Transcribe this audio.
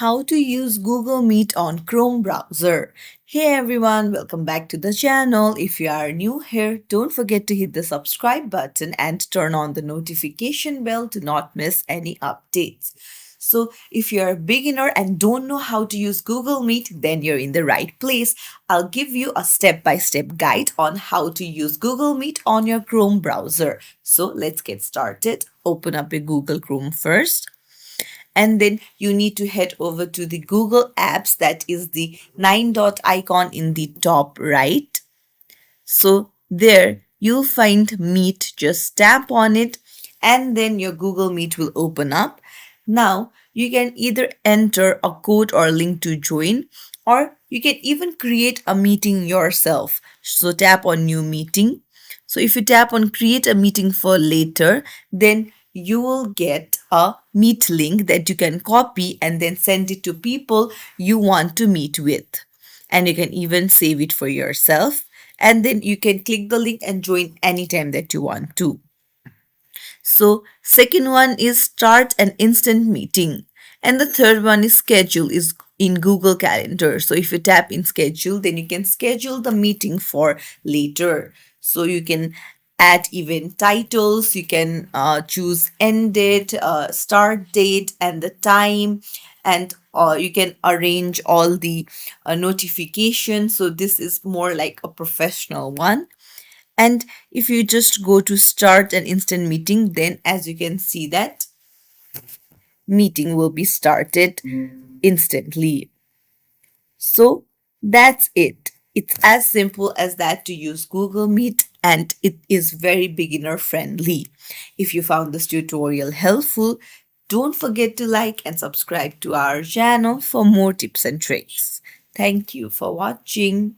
how to use Google Meet on Chrome browser. Hey everyone, welcome back to the channel. If you are new here, don't forget to hit the subscribe button and turn on the notification bell to not miss any updates. So, if you're a beginner and don't know how to use Google Meet, then you're in the right place. I'll give you a step by step guide on how to use Google Meet on your Chrome browser. So, let's get started. Open up your Google Chrome first, and then you need to head over to the Google Apps, that is the 9 dot icon in the top right. So there you'll find Meet, just tap on it and then your Google Meet will open up. Now you can either enter a code or link to join, or you can even create a meeting yourself. So tap on new meeting. So if you tap on create a meeting for later, then you will get a meet link that you can copy and then send it to people you want to meet with. And you can even save it for yourself. And then you can click the link and join anytime that you want to. So second one is start an instant meeting. And the third one is schedule is in Google Calendar. So if you tap in schedule, then you can schedule the meeting for later. So you can add event titles, you can choose end date, start date, and the time, and you can arrange all the notifications. So this is more like a professional one. And if you just go to start an instant meeting, then as you can see that meeting will be started instantly. So that's it. It's as simple as that to use Google Meet, and it is very beginner friendly. If you found this tutorial helpful, don't forget to like and subscribe to our channel for more tips and tricks. Thank you for watching.